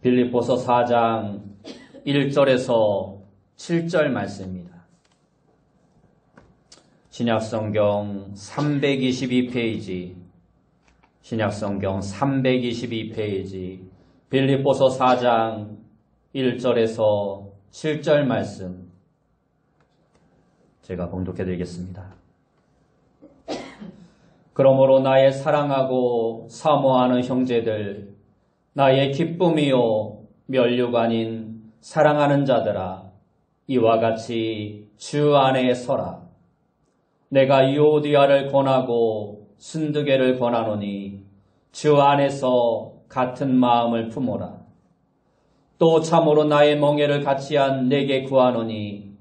빌립보서 4장 1절에서 7절 말씀입니다. 신약성경 322페이지, 신약성경 322페이지, 빌립보서 4장 1절에서 7절 말씀 제가 봉독해 드리겠습니다. 그러므로 나의 사랑하고 사모하는 형제들, 나의 기쁨이요 면류가 아닌 사랑하는 자들아, 이와 같이 주 안에 서라. 내가 유오디아를 권하고 순두개를 권하노니 주 안에서 같은 마음을 품어라. 또 참으로 나의 멍에를 같이한 내게 구하노니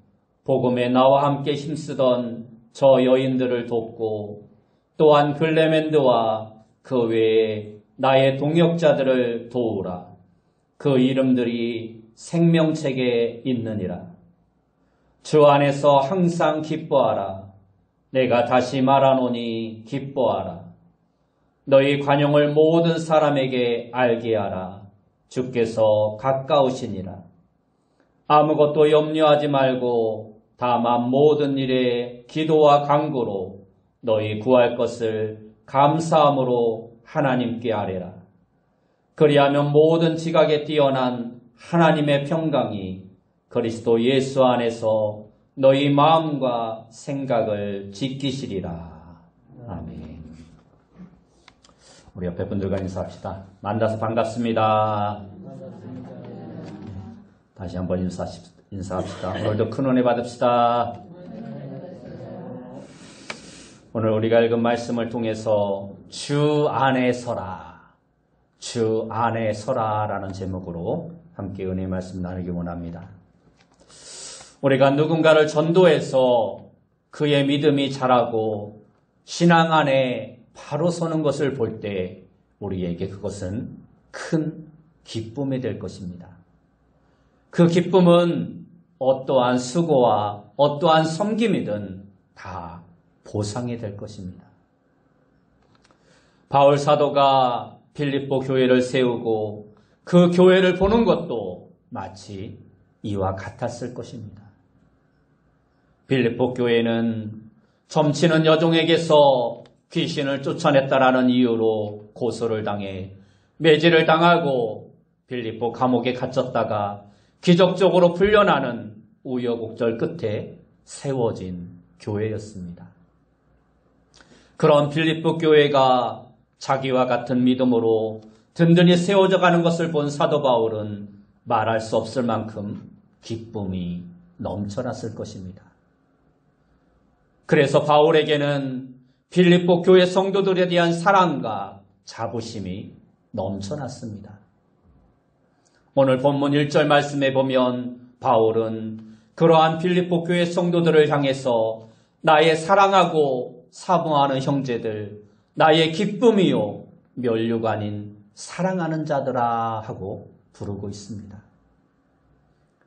복음에 나와 함께 힘쓰던 저 여인들을 돕고 또한 글레멘드와 그 외에 나의 동역자들을 도우라. 그 이름들이 생명책에 있느니라. 주 안에서 항상 기뻐하라. 내가 다시 말하노니 기뻐하라. 너희 관용을 모든 사람에게 알게 하라. 주께서 가까우시니라. 아무것도 염려하지 말고 다만 모든 일에 기도와 간구로 너희 구할 것을 감사함으로 하나님께 아뢰라. 그리하면 모든 지각에 뛰어난 하나님의 평강이 그리스도 예수 안에서 너희 마음과 생각을 지키시리라. 아멘. 우리 옆에 분들과 인사합시다. 만나서 반갑습니다. 다시 한번 인사합시다. 오늘도 큰 은혜 받읍시다. 오늘 우리가 읽은 말씀을 통해서 주 안에 서라, 주 안에 서라 라는 제목으로 함께 은혜 말씀 나누기 원합니다. 우리가 누군가를 전도해서 그의 믿음이 자라고 신앙 안에 바로 서는 것을 볼 때 우리에게 그것은 큰 기쁨이 될 것입니다. 그 기쁨은 어떠한 수고와 어떠한 섬김이든 다 보상이 될 것입니다. 바울 사도가 빌립보 교회를 세우고 그 교회를 보는 것도 마치 이와 같았을 것입니다. 빌립보 교회는 점치는 여종에게서 귀신을 쫓아냈다라는 이유로 고소를 당해 매질을 당하고 빌립보 감옥에 갇혔다가 기적적으로 풀려나는 우여곡절 끝에 세워진 교회였습니다. 그런 빌립보 교회가 자기와 같은 믿음으로 든든히 세워져 가는 것을 본 사도 바울은 말할 수 없을 만큼 기쁨이 넘쳐났을 것입니다. 그래서 바울에게는 빌립보 교회 성도들에 대한 사랑과 자부심이 넘쳐났습니다. 오늘 본문 1절 말씀에 보면 바울은 그러한 빌립보 교회 성도들을 향해서 나의 사랑하고 사모하는 형제들, 나의 기쁨이요 면류가 아닌 사랑하는 자들아 하고 부르고 있습니다.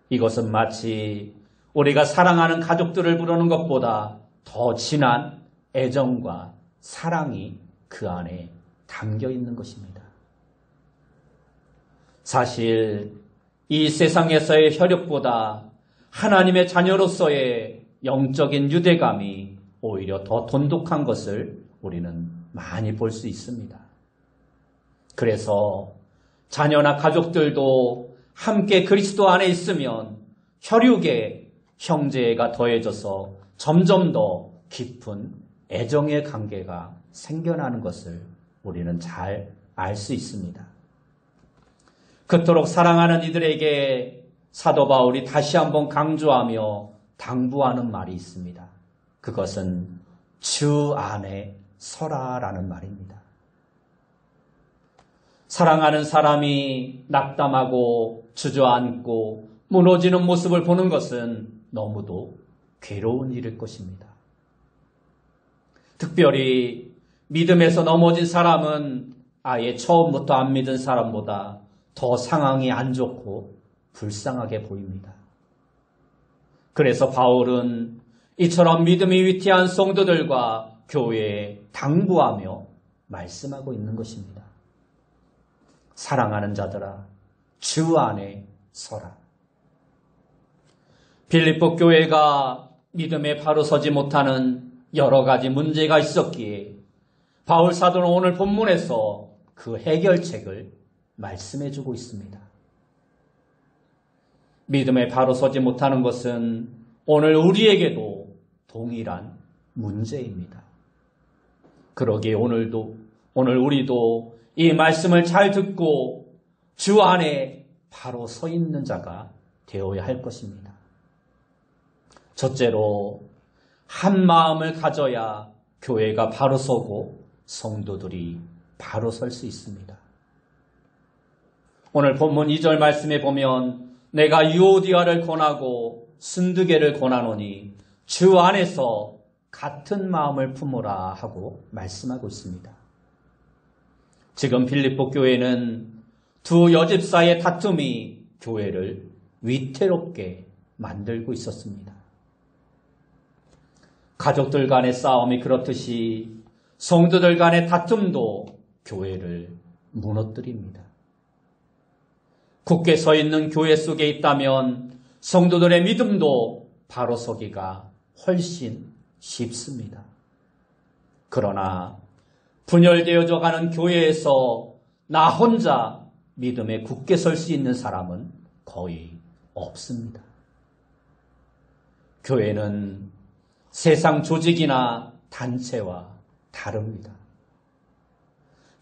이것은 마치 우리가 사랑하는 가족들을 부르는 것보다 더 진한 애정과 사랑이 그 안에 담겨 있는 것입니다. 사실 이 세상에서의 혈육보다 하나님의 자녀로서의 영적인 유대감이 오히려 더 돈독한 것을 우리는 많이 볼 수 있습니다. 그래서 자녀나 가족들도 함께 그리스도 안에 있으면 혈육의 형제가 더해져서 점점 더 깊은 애정의 관계가 생겨나는 것을 우리는 잘 알 수 있습니다. 그토록 사랑하는 이들에게 사도 바울이 다시 한번 강조하며 당부하는 말이 있습니다. 그것은 주 안에 서라라는 말입니다. 사랑하는 사람이 낙담하고 주저앉고 무너지는 모습을 보는 것은 너무도 괴로운 일일 것입니다. 특별히 믿음에서 넘어진 사람은 아예 처음부터 안 믿은 사람보다 더 상황이 안 좋고 불쌍하게 보입니다. 그래서 바울은 이처럼 믿음이 위태한 성도들과 교회에 당부하며 말씀하고 있는 것입니다. 사랑하는 자들아, 주 안에 서라. 빌립보 교회가 믿음에 바로 서지 못하는 여러 가지 문제가 있었기에 바울 사도는 오늘 본문에서 그 해결책을 말씀해주고 있습니다. 믿음에 바로 서지 못하는 것은 오늘 우리에게도 동일한 문제입니다. 그러기에 오늘 우리도 이 말씀을 잘 듣고 주 안에 바로 서 있는 자가 되어야 할 것입니다. 첫째로 한 마음을 가져야 교회가 바로 서고 성도들이 바로 설 수 있습니다. 오늘 본문 2절 말씀에 보면 내가 유오디아를 권하고 순두개를 권하노니 주 안에서 같은 마음을 품으라 하고 말씀하고 있습니다. 지금 빌립보 교회는 두 여집사의 다툼이 교회를 위태롭게 만들고 있었습니다. 가족들 간의 싸움이 그렇듯이 성도들 간의 다툼도 교회를 무너뜨립니다. 굳게 서 있는 교회 속에 있다면 성도들의 믿음도 바로 서기가 훨씬 쉽습니다. 그러나 분열되어져 가는 교회에서 나 혼자 믿음에 굳게 설 수 있는 사람은 거의 없습니다. 교회는 세상 조직이나 단체와 다릅니다.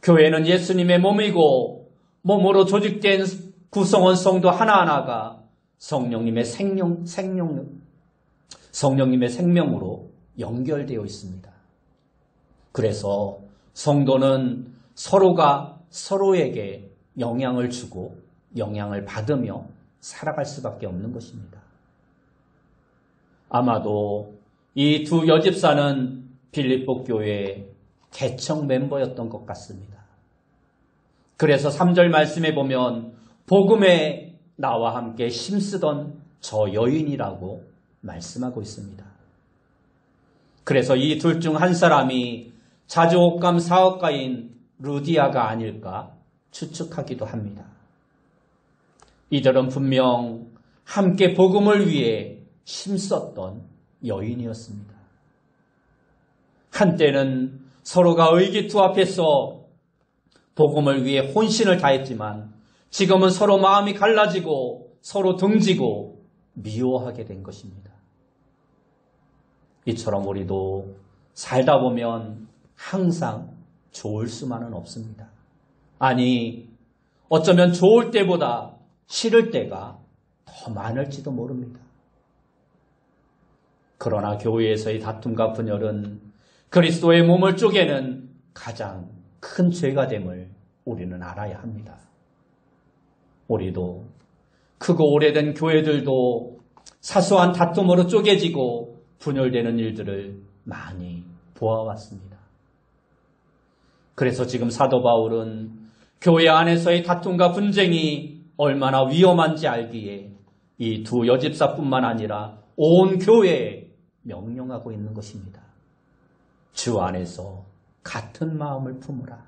교회는 예수님의 몸이고 몸으로 조직된 구성원 성도 하나하나가 성령님의 생명으로 연결되어 있습니다. 그래서 성도는 서로가 서로에게 영향을 주고 영향을 받으며 살아갈 수밖에 없는 것입니다. 아마도 이 두 여집사는 빌립보 교회의 개척 멤버였던 것 같습니다. 그래서 3절 말씀에 보면 복음에 나와 함께 힘쓰던 저 여인이라고 말씀하고 있습니다. 그래서 이 둘 중 한 사람이 자주옥감 사업가인 루디아가 아닐까 추측하기도 합니다. 이들은 분명 함께 복음을 위해 힘썼던 여인이었습니다. 한때는 서로가 의기투합해서 복음을 위해 혼신을 다했지만 지금은 서로 마음이 갈라지고 서로 등지고 미워하게 된 것입니다. 이처럼 우리도 살다 보면 항상 좋을 수만은 없습니다. 아니, 어쩌면 좋을 때보다 싫을 때가 더 많을지도 모릅니다. 그러나 교회에서의 다툼과 분열은 그리스도의 몸을 쪼개는 가장 큰 죄가 됨을 우리는 알아야 합니다. 우리도 크고 오래된 교회들도 사소한 다툼으로 쪼개지고 분열되는 일들을 많이 보아왔습니다. 그래서 지금 사도 바울은 교회 안에서의 다툼과 분쟁이 얼마나 위험한지 알기에 이 두 여집사뿐만 아니라 온 교회에 명령하고 있는 것입니다. 주 안에서 같은 마음을 품으라.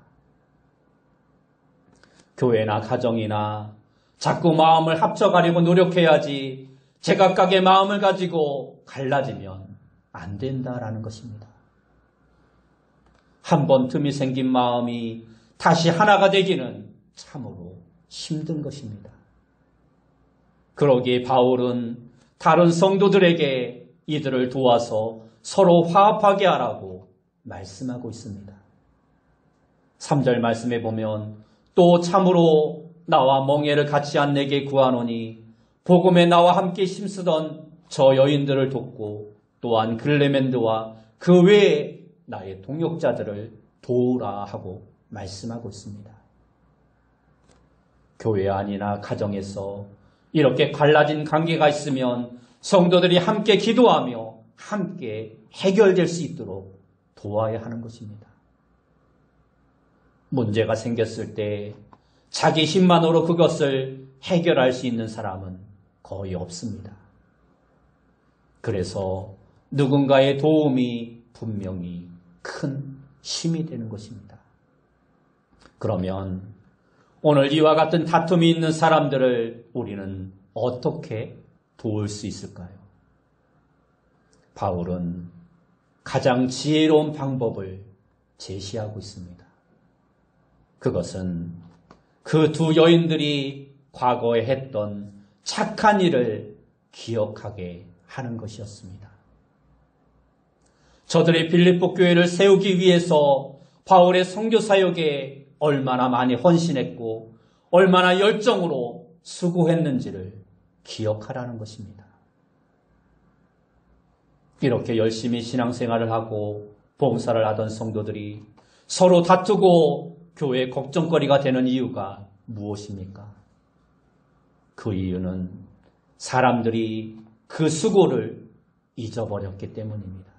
교회나 가정이나 자꾸 마음을 합쳐가려고 노력해야지 제각각의 마음을 가지고 갈라지면 안 된다라는 것입니다. 한 번 틈이 생긴 마음이 다시 하나가 되기는 참으로 힘든 것입니다. 그러기에 바울은 다른 성도들에게 이들을 도와서 서로 화합하게 하라고 말씀하고 있습니다. 3절 말씀에 보면 또 참으로 나와 멍에를 같이 한 내게 구하노니 복음에 나와 함께 힘쓰던 저 여인들을 돕고 또한 글레멘드와 그 외에 나의 동역자들을 도우라 하고 말씀하고 있습니다. 교회 안이나 가정에서 이렇게 갈라진 관계가 있으면 성도들이 함께 기도하며 함께 해결될 수 있도록 도와야 하는 것입니다. 문제가 생겼을 때 자기 힘만으로 그것을 해결할 수 있는 사람은 거의 없습니다. 그래서 누군가의 도움이 분명히 큰 힘이 되는 것입니다. 그러면 오늘 이와 같은 다툼이 있는 사람들을 우리는 어떻게 도울 수 있을까요? 바울은 가장 지혜로운 방법을 제시하고 있습니다. 그것은 그 두 여인들이 과거에 했던 착한 일을 기억하게 하는 것이었습니다. 저들이 빌립보 교회를 세우기 위해서 바울의 선교 사역에 얼마나 많이 헌신했고 얼마나 열정으로 수고했는지를 기억하라는 것입니다. 이렇게 열심히 신앙생활을 하고 봉사를 하던 성도들이 서로 다투고 교회의 걱정거리가 되는 이유가 무엇입니까? 그 이유는 사람들이 그 수고를 잊어버렸기 때문입니다.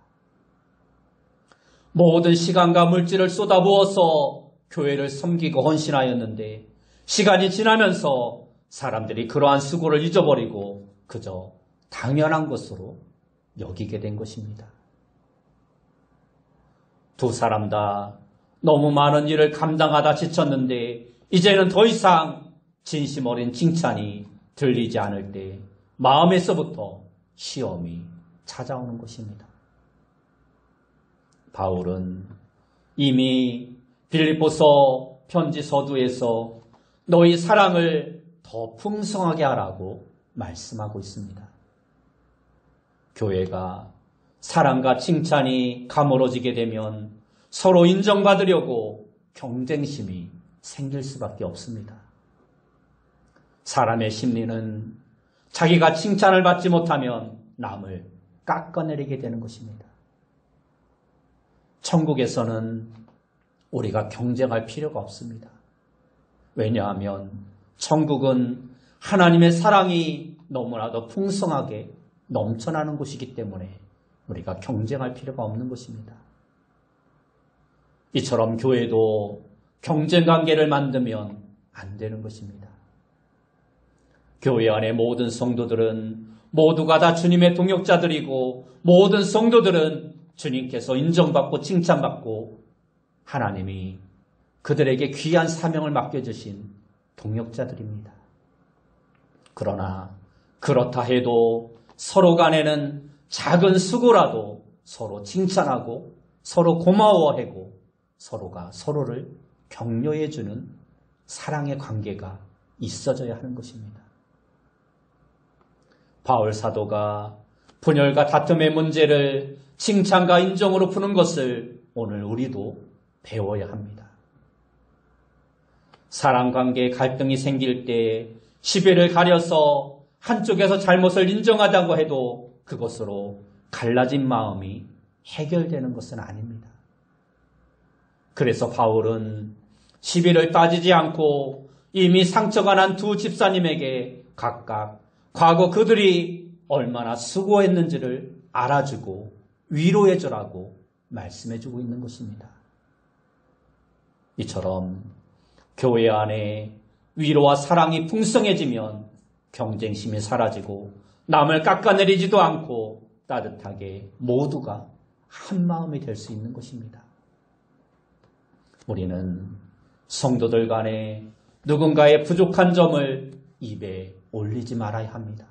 모든 시간과 물질을 쏟아부어서 교회를 섬기고 헌신하였는데 시간이 지나면서 사람들이 그러한 수고를 잊어버리고 그저 당연한 것으로 여기게 된 것입니다. 두 사람 다 너무 많은 일을 감당하다 지쳤는데 이제는 더 이상 진심 어린 칭찬이 들리지 않을 때 마음에서부터 시험이 찾아오는 것입니다. 바울은 이미 빌립보서 편지 서두에서 너희 사랑을 더 풍성하게 하라고 말씀하고 있습니다. 교회가 사랑과 칭찬이 가물어지게 되면 서로 인정받으려고 경쟁심이 생길 수밖에 없습니다. 사람의 심리는 자기가 칭찬을 받지 못하면 남을 깎아내리게 되는 것입니다. 천국에서는 우리가 경쟁할 필요가 없습니다. 왜냐하면 천국은 하나님의 사랑이 너무나도 풍성하게 넘쳐나는 곳이기 때문에 우리가 경쟁할 필요가 없는 것입니다. 이처럼 교회도 경쟁관계를 만들면 안 되는 것입니다. 교회 안의 모든 성도들은 모두가 다 주님의 동역자들이고 모든 성도들은 주님께서 인정받고 칭찬받고 하나님이 그들에게 귀한 사명을 맡겨주신 동역자들입니다. 그러나 그렇다 해도 서로 간에는 작은 수고라도 서로 칭찬하고 서로 고마워하고 서로가 서로를 격려해주는 사랑의 관계가 있어져야 하는 것입니다. 바울 사도가 분열과 다툼의 문제를 칭찬과 인정으로 푸는 것을 오늘 우리도 배워야 합니다. 사랑관계에 갈등이 생길 때 시비를 가려서 한쪽에서 잘못을 인정하다고 해도 그것으로 갈라진 마음이 해결되는 것은 아닙니다. 그래서 바울은 시비를 따지지 않고 이미 상처가 난 두 집사님에게 각각 과거 그들이 얼마나 수고했는지를 알아주고 위로해주라고 말씀해주고 있는 것입니다. 이처럼 교회 안에 위로와 사랑이 풍성해지면 경쟁심이 사라지고 남을 깎아내리지도 않고 따뜻하게 모두가 한 마음이 될 수 있는 것입니다. 우리는 성도들 간에 누군가의 부족한 점을 입에 올리지 말아야 합니다.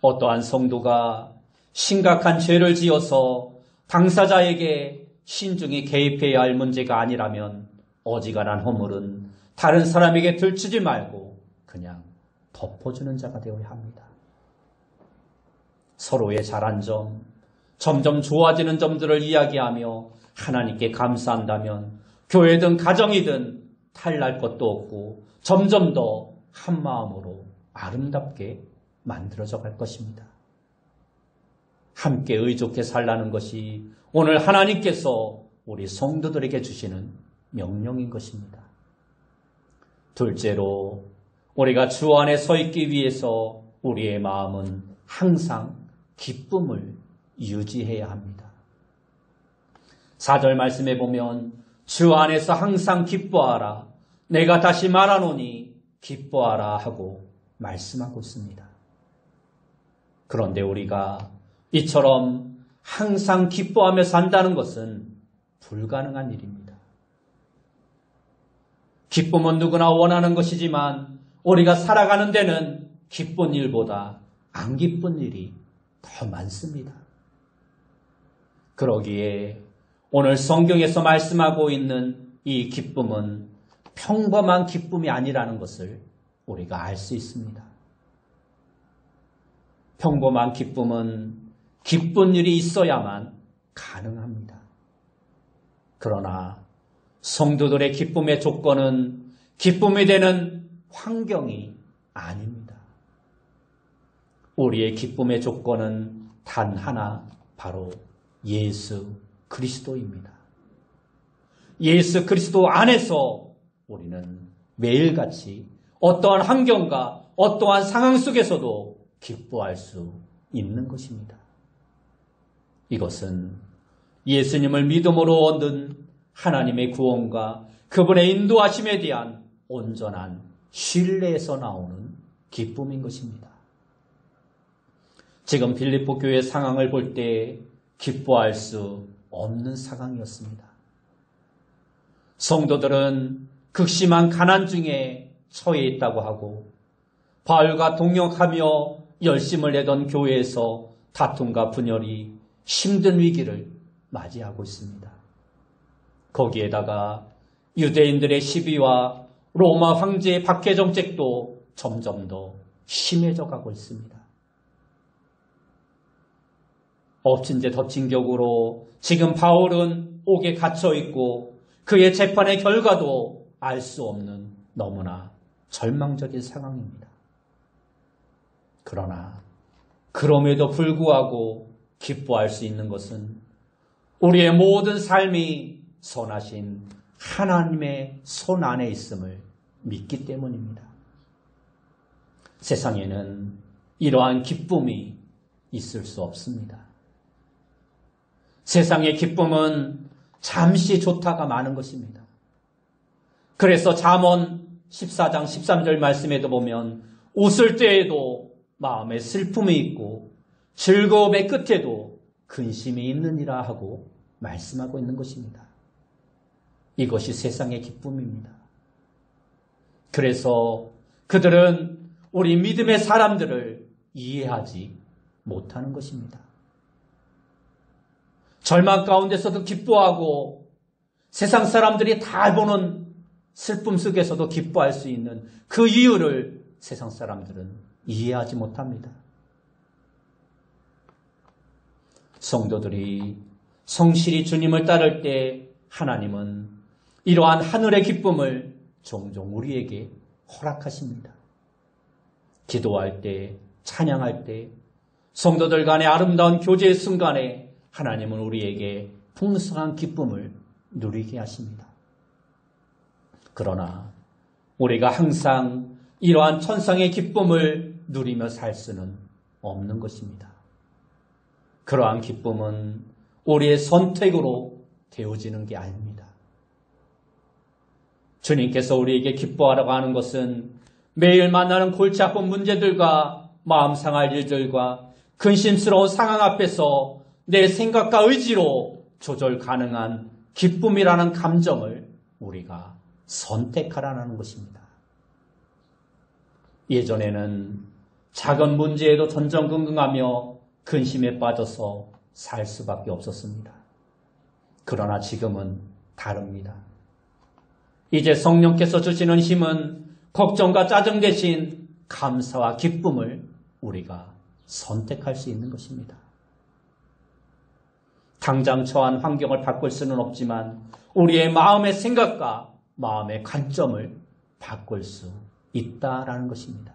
어떠한 성도가 심각한 죄를 지어서 당사자에게 신중히 개입해야 할 문제가 아니라면 어지간한 허물은 다른 사람에게 들추지 말고 그냥 덮어주는 자가 되어야 합니다. 서로의 잘한 점, 점점 좋아지는 점들을 이야기하며 하나님께 감사한다면 교회든 가정이든 탈날 것도 없고 점점 더 한마음으로 아름답게 만들어져 갈 것입니다. 함께 의좋게 살라는 것이 오늘 하나님께서 우리 성도들에게 주시는 명령인 것입니다. 둘째로 우리가 주 안에 서 있기 위해서 우리의 마음은 항상 기쁨을 유지해야 합니다. 4절 말씀에 보면 주 안에서 항상 기뻐하라. 내가 다시 말하노니 기뻐하라 하고 말씀하고 있습니다. 그런데 우리가 이처럼 항상 기뻐하며 산다는 것은 불가능한 일입니다. 기쁨은 누구나 원하는 것이지만 우리가 살아가는 데는 기쁜 일보다 안 기쁜 일이 더 많습니다. 그러기에 오늘 성경에서 말씀하고 있는 이 기쁨은 평범한 기쁨이 아니라는 것을 우리가 알 수 있습니다. 평범한 기쁨은 기쁜 일이 있어야만 가능합니다. 그러나 성도들의 기쁨의 조건은 기쁨이 되는 환경이 아닙니다. 우리의 기쁨의 조건은 단 하나, 바로 예수 그리스도입니다. 예수 그리스도 안에서 우리는 매일같이 어떠한 환경과 어떠한 상황 속에서도 기뻐할 수 있는 것입니다. 이것은 예수님을 믿음으로 얻는 하나님의 구원과 그분의 인도하심에 대한 온전한 신뢰에서 나오는 기쁨인 것입니다. 지금 빌립보 교회 상황을 볼 때 기뻐할 수 없는 상황이었습니다. 성도들은 극심한 가난 중에 처해 있다고 하고 바울과 동역하며 열심을 내던 교회에서 다툼과 분열이 힘든 위기를 맞이하고 있습니다. 거기에다가 유대인들의 시비와 로마 황제의 박해 정책도 점점 더 심해져 가고 있습니다. 엎친 데 덮친 격으로 지금 바울은 옥에 갇혀 있고 그의 재판의 결과도 알 수 없는 너무나 절망적인 상황입니다. 그러나 그럼에도 불구하고 기뻐할 수 있는 것은 우리의 모든 삶이 선하신 하나님의 손 안에 있음을 믿기 때문입니다. 세상에는 이러한 기쁨이 있을 수 없습니다. 세상의 기쁨은 잠시 좋다가 많은 것입니다. 그래서 잠언 14장 13절 말씀에도 보면 웃을 때에도 마음에 슬픔이 있고 즐거움의 끝에도 근심이 있느니라 하고 말씀하고 있는 것입니다. 이것이 세상의 기쁨입니다. 그래서 그들은 우리 믿음의 사람들을 이해하지 못하는 것입니다. 절망 가운데서도 기뻐하고 세상 사람들이 다 보는 슬픔 속에서도 기뻐할 수 있는 그 이유를 세상 사람들은 이해하지 못합니다. 성도들이 성실히 주님을 따를 때 하나님은 이러한 하늘의 기쁨을 종종 우리에게 허락하십니다. 기도할 때, 찬양할 때, 성도들 간의 아름다운 교제의 순간에 하나님은 우리에게 풍성한 기쁨을 누리게 하십니다. 그러나 우리가 항상 이러한 천상의 기쁨을 누리며 살 수는 없는 것입니다. 그러한 기쁨은 우리의 선택으로 되어지는 게 아닙니다. 주님께서 우리에게 기뻐하라고 하는 것은 매일 만나는 골치 아픈 문제들과 마음 상할 일들과 근심스러운 상황 앞에서 내 생각과 의지로 조절 가능한 기쁨이라는 감정을 우리가 선택하라는 것입니다. 예전에는 작은 문제에도 전전긍긍하며 근심에 빠져서 살 수밖에 없었습니다. 그러나 지금은 다릅니다. 이제 성령께서 주시는 힘은 걱정과 짜증 대신 감사와 기쁨을 우리가 선택할 수 있는 것입니다. 당장 처한 환경을 바꿀 수는 없지만 우리의 마음의 생각과 마음의 관점을 바꿀 수 있다라는 것입니다.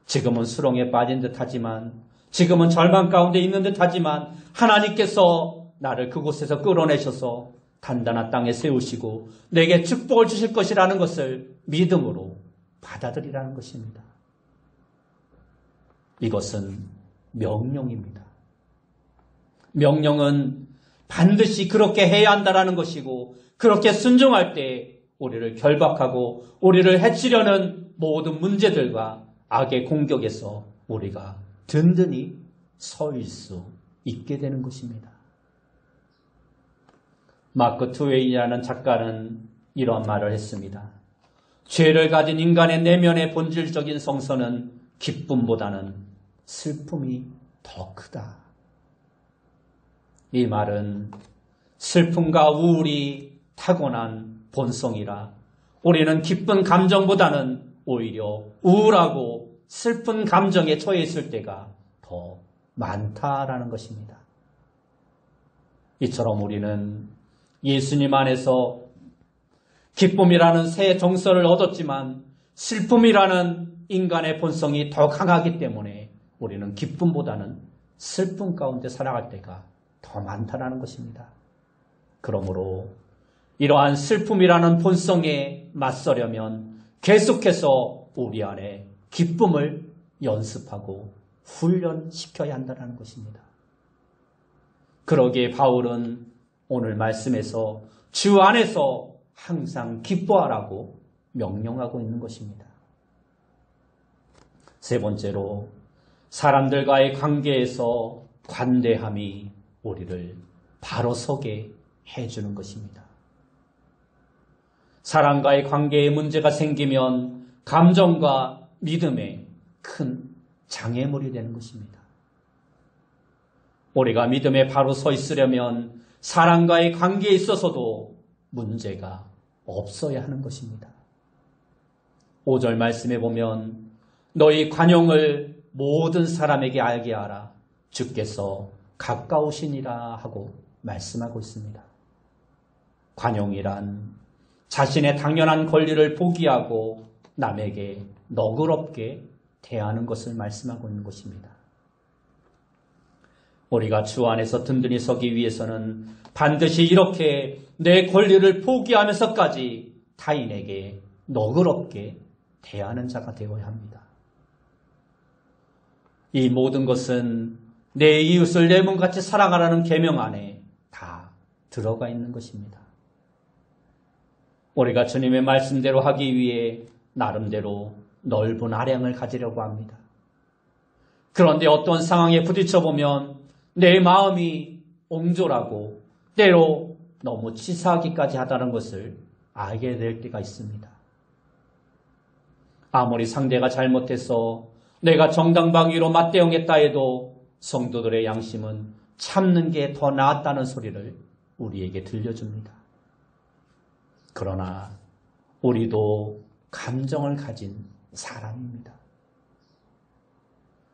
지금은 수렁에 빠진 듯하지만, 지금은 절망 가운데 있는 듯하지만 하나님께서 나를 그곳에서 끌어내셔서 단단한 땅에 세우시고 내게 축복을 주실 것이라는 것을 믿음으로 받아들이라는 것입니다. 이것은 명령입니다. 명령은 반드시 그렇게 해야 한다는 것이고, 그렇게 순종할 때 우리를 결박하고 우리를 해치려는 모든 문제들과 악의 공격에서 우리가 든든히 서일 수 있게 되는 것입니다. 마크 트웨인이라는 작가는 이런 말을 했습니다. 죄를 가진 인간의 내면의 본질적인 성선은 기쁨보다는 슬픔이 더 크다. 이 말은 슬픔과 우울이 타고난 본성이라 우리는 기쁜 감정보다는 오히려 우울하고 슬픈 감정에 처해 있을 때가 더 많다라는 것입니다. 이처럼 우리는 예수님 안에서 기쁨이라는 새 정서를 얻었지만 슬픔이라는 인간의 본성이 더 강하기 때문에 우리는 기쁨보다는 슬픔 가운데 살아갈 때가 더 많다라는 것입니다. 그러므로 이러한 슬픔이라는 본성에 맞서려면 계속해서 우리 안에 기쁨을 연습하고 훈련시켜야 한다는 것입니다. 그러기에 바울은 오늘 말씀에서 주 안에서 항상 기뻐하라고 명령하고 있는 것입니다. 세 번째로 사람들과의 관계에서 관대함이 우리를 바로 서게 해주는 것입니다. 사람과의 관계에 문제가 생기면 감정과 믿음에 큰 장애물이 되는 것입니다. 우리가 믿음에 바로 서 있으려면 사람과의 관계에 있어서도 문제가 없어야 하는 것입니다. 5절 말씀에 보면 너희 관용을 모든 사람에게 알게 하라. 주께서 가까우시니라 하고 말씀하고 있습니다. 관용이란 자신의 당연한 권리를 포기하고 남에게 너그럽게 대하는 것을 말씀하고 있는 것입니다. 우리가 주 안에서 든든히 서기 위해서는 반드시 이렇게 내 권리를 포기하면서까지 타인에게 너그럽게 대하는 자가 되어야 합니다. 이 모든 것은 내 이웃을 내 몸같이 사랑하라는 계명 안에 다 들어가 있는 것입니다. 우리가 주님의 말씀대로 하기 위해 나름대로 넓은 아량을 가지려고 합니다. 그런데 어떤 상황에 부딪혀 보면 내 마음이 옹졸하고 때로 너무 치사하기까지 하다는 것을 알게 될 때가 있습니다. 아무리 상대가 잘못해서 내가 정당방위로 맞대응했다 해도 성도들의 양심은 참는 게 더 나았다는 소리를 우리에게 들려줍니다. 그러나 우리도 감정을 가진 사람입니다.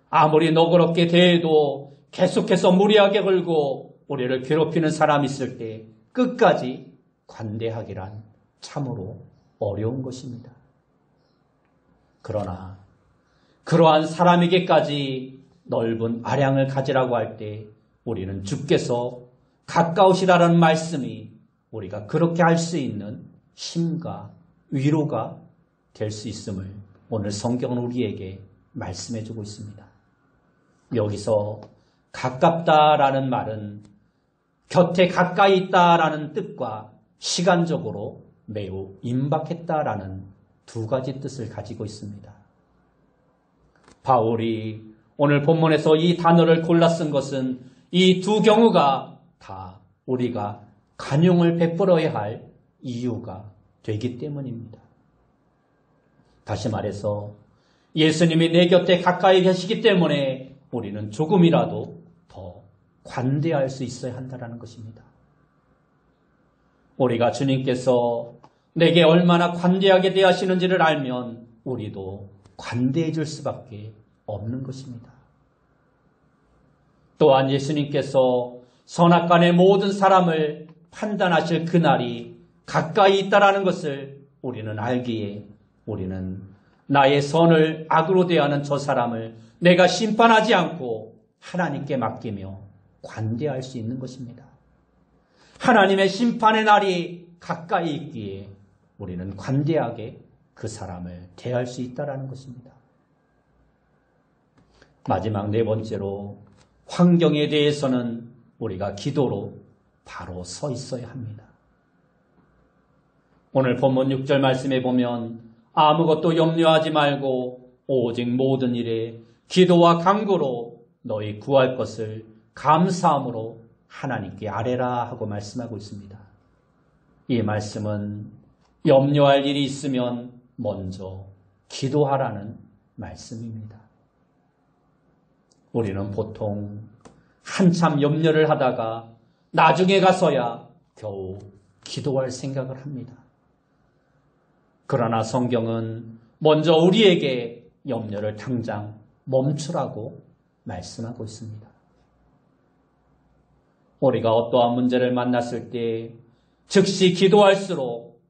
아무리 너그럽게 대해도 계속해서 무리하게 굴고 우리를 괴롭히는 사람이 있을 때 끝까지 관대하기란 참으로 어려운 것입니다. 그러나 그러한 사람에게까지 넓은 아량을 가지라고 할 때 우리는 주께서 가까우시다는 말씀이 우리가 그렇게 할 수 있는 힘과 위로가 될 수 있음을 오늘 성경은 우리에게 말씀해 주고 있습니다. 여기서 가깝다라는 말은 곁에 가까이 있다라는 뜻과 시간적으로 매우 임박했다라는 두 가지 뜻을 가지고 있습니다. 바울이 오늘 본문에서 이 단어를 골라 쓴 것은 이 두 경우가 다 우리가 관용을 베풀어야 할 이유가 되기 때문입니다. 다시 말해서 예수님이 내 곁에 가까이 계시기 때문에 우리는 조금이라도 더 관대할 수 있어야 한다는 것입니다. 우리가 주님께서 내게 얼마나 관대하게 대하시는지를 알면 우리도 관대해질 수밖에 없는 것입니다. 또한 예수님께서 선악간의 모든 사람을 판단하실 그날이 가까이 있다라는 것을 우리는 알기에 우리는 나의 선을 악으로 대하는 저 사람을 내가 심판하지 않고 하나님께 맡기며 관대할 수 있는 것입니다. 하나님의 심판의 날이 가까이 있기에 우리는 관대하게 그 사람을 대할 수 있다는 것입니다. 마지막 네 번째로 환경에 대해서는 우리가 기도로 바로 서 있어야 합니다. 오늘 본문 6절 말씀에 보면 아무것도 염려하지 말고 오직 모든 일에 기도와 간구로 너희 구할 것을 감사함으로 하나님께 아뢰라 하고 말씀하고 있습니다. 이 말씀은 염려할 일이 있으면 먼저 기도하라는 말씀입니다. 우리는 보통 한참 염려를 하다가 나중에 가서야 겨우 기도할 생각을 합니다. 그러나 성경은 먼저 우리에게 염려를 당장 멈추라고 말씀하고 있습니다. 우리가 어떠한 문제를 만났을 때 즉시 기도할수록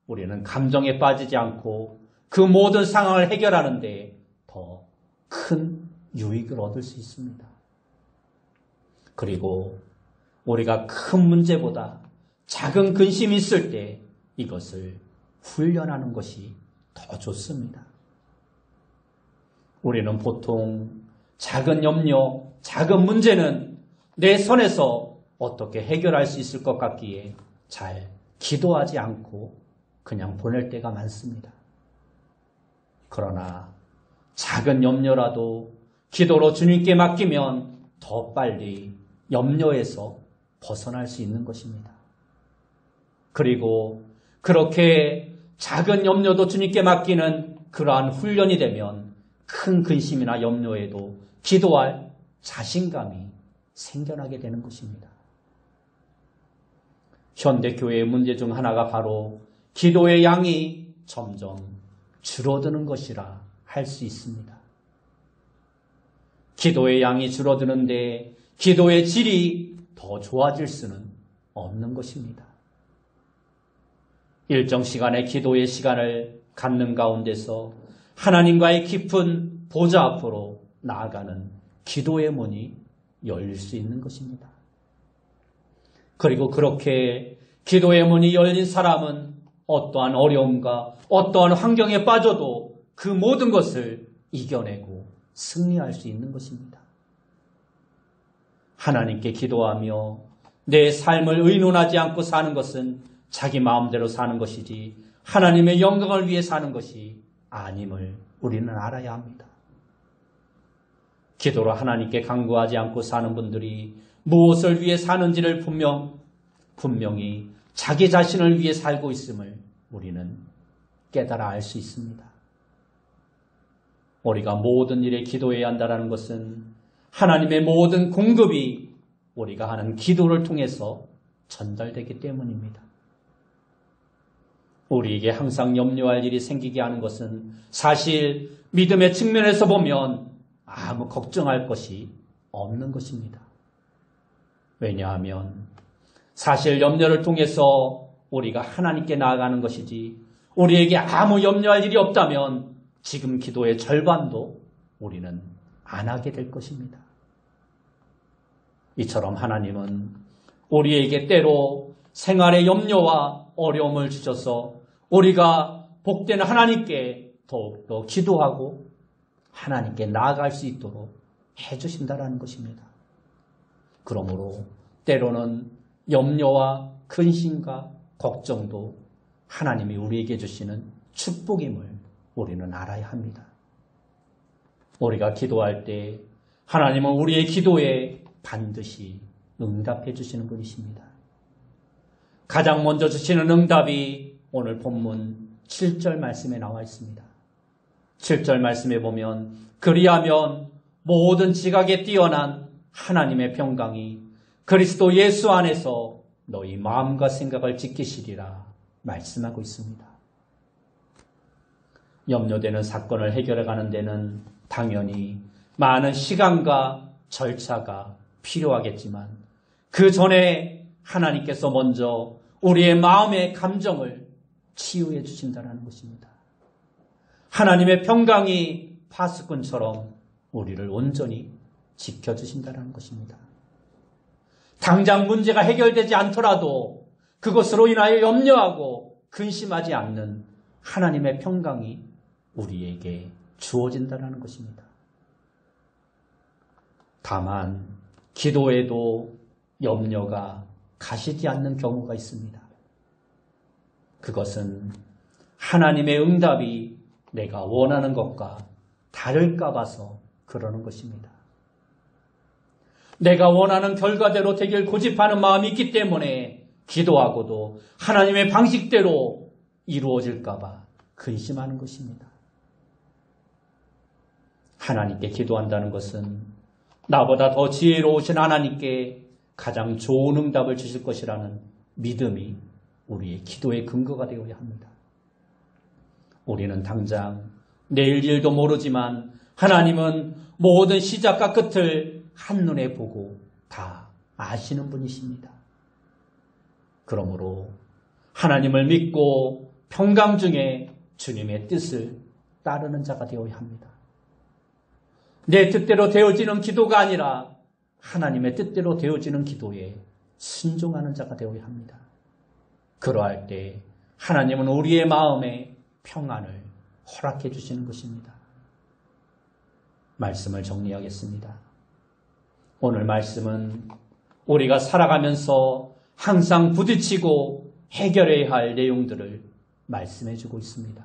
우리는 감정에 빠지지 않고 그 모든 상황을 해결하는 데 더 큰 유익을 얻을 수 있습니다. 그리고 우리가 큰 문제보다 작은 근심이 있을 때 이것을 훈련하는 것이 더 좋습니다. 우리는 보통 작은 염려, 작은 문제는 내 선에서 어떻게 해결할 수 있을 것 같기에 잘 기도하지 않고 그냥 보낼 때가 많습니다. 그러나 작은 염려라도 기도로 주님께 맡기면 더 빨리 염려에서 벗어날 수 있는 것입니다. 그리고 그렇게 작은 염려도 주님께 맡기는 그러한 훈련이 되면 큰 근심이나 염려에도 기도할 자신감이 생겨나게 되는 것입니다. 현대교회의 문제 중 하나가 바로 기도의 양이 점점 줄어드는 것이라 할 수 있습니다. 기도의 양이 줄어드는데 기도의 질이 더 좋아질 수는 없는 것입니다. 일정 시간의 기도의 시간을 갖는 가운데서 하나님과의 깊은 보좌 앞으로 나아가는 기도의 문이 열릴 수 있는 것입니다. 그리고 그렇게 기도의 문이 열린 사람은 어떠한 어려움과 어떠한 환경에 빠져도 그 모든 것을 이겨내고 승리할 수 있는 것입니다. 하나님께 기도하며 내 삶을 의논하지 않고 사는 것은 자기 마음대로 사는 것이지 하나님의 영광을 위해 사는 것이 아님을 우리는 알아야 합니다. 기도로 하나님께 간구하지 않고 사는 분들이 무엇을 위해 사는지를 분명히 자기 자신을 위해 살고 있음을 우리는 깨달아 알 수 있습니다. 우리가 모든 일에 기도해야 한다는 것은 하나님의 모든 공급이 우리가 하는 기도를 통해서 전달되기 때문입니다. 우리에게 항상 염려할 일이 생기게 하는 것은 사실 믿음의 측면에서 보면 아무 걱정할 것이 없는 것입니다. 왜냐하면 사실 염려를 통해서 우리가 하나님께 나아가는 것이지 우리에게 아무 염려할 일이 없다면 지금 기도의 절반도 우리는 안 하게 될 것입니다. 이처럼 하나님은 우리에게 때로 생활의 염려와 어려움을 주셔서 우리가 복된 하나님께 더욱더 기도하고 하나님께 나아갈 수 있도록 해주신다는 것입니다. 그러므로 때로는 염려와 근심과 걱정도 하나님이 우리에게 주시는 축복임을 우리는 알아야 합니다. 우리가 기도할 때 하나님은 우리의 기도에 반드시 응답해 주시는 분이십니다. 가장 먼저 주시는 응답이 오늘 본문 7절 말씀에 나와 있습니다. 7절 말씀에 보면 그리하면 모든 지각에 뛰어난 하나님의 평강이 그리스도 예수 안에서 너희 마음과 생각을 지키시리라 말씀하고 있습니다. 염려되는 사건을 해결해가는 데는 당연히 많은 시간과 절차가 필요하겠지만 그 전에 하나님께서 먼저 우리의 마음의 감정을 치유해 주신다는 것입니다. 하나님의 평강이 파수꾼처럼 우리를 온전히 지켜주신다는 것입니다. 당장 문제가 해결되지 않더라도 그것으로 인하여 염려하고 근심하지 않는 하나님의 평강이 우리에게 주어진다는 것입니다. 다만 기도에도 염려가 가시지 않는 경우가 있습니다. 그것은 하나님의 응답이 내가 원하는 것과 다를까 봐서 그러는 것입니다. 내가 원하는 결과대로 되길 고집하는 마음이 있기 때문에 기도하고도 하나님의 방식대로 이루어질까봐 근심하는 것입니다. 하나님께 기도한다는 것은 나보다 더 지혜로우신 하나님께 가장 좋은 응답을 주실 것이라는 믿음이 우리의 기도의 근거가 되어야 합니다. 우리는 당장 내일 일도 모르지만 하나님은 모든 시작과 끝을 한눈에 보고 다 아시는 분이십니다. 그러므로 하나님을 믿고 평강 중에 주님의 뜻을 따르는 자가 되어야 합니다. 내 뜻대로 되어지는 기도가 아니라 하나님의 뜻대로 되어지는 기도에 순종하는 자가 되어야 합니다. 그러할 때 하나님은 우리의 마음에 평안을 허락해 주시는 것입니다. 말씀을 정리하겠습니다. 오늘 말씀은 우리가 살아가면서 항상 부딪히고 해결해야 할 내용들을 말씀해 주고 있습니다.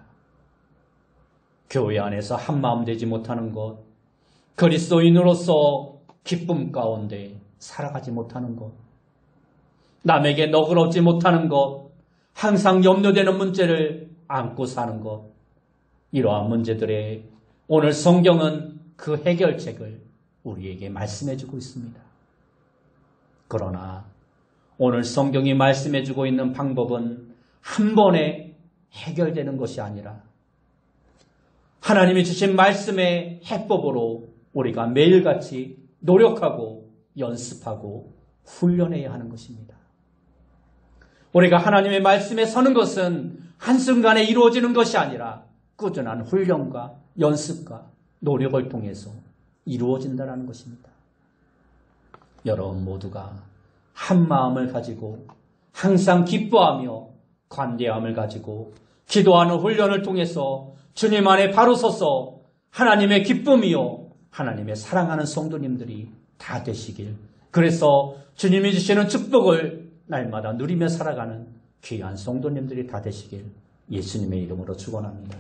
교회 안에서 한마음 되지 못하는 것, 그리스도인으로서 기쁨 가운데 살아가지 못하는 것, 남에게 너그럽지 못하는 것, 항상 염려되는 문제를 안고 사는 것, 이러한 문제들에 오늘 성경은 그 해결책을 우리에게 말씀해 주고 있습니다. 그러나 오늘 성경이 말씀해 주고 있는 방법은 한 번에 해결되는 것이 아니라 하나님이 주신 말씀의 해법으로 우리가 매일같이 노력하고 연습하고 훈련해야 하는 것입니다. 우리가 하나님의 말씀에 서는 것은 한순간에 이루어지는 것이 아니라 꾸준한 훈련과 연습과 노력을 통해서 이루어진다는 것입니다. 여러분 모두가 한 마음을 가지고 항상 기뻐하며 관대함을 가지고 기도하는 훈련을 통해서 주님 안에 바로 서서 하나님의 기쁨이요 하나님의 사랑하는 성도님들이 다 되시길, 그래서 주님이 주시는 축복을 날마다 누리며 살아가는 귀한 성도님들이 다 되시길 예수님의 이름으로 축원합니다.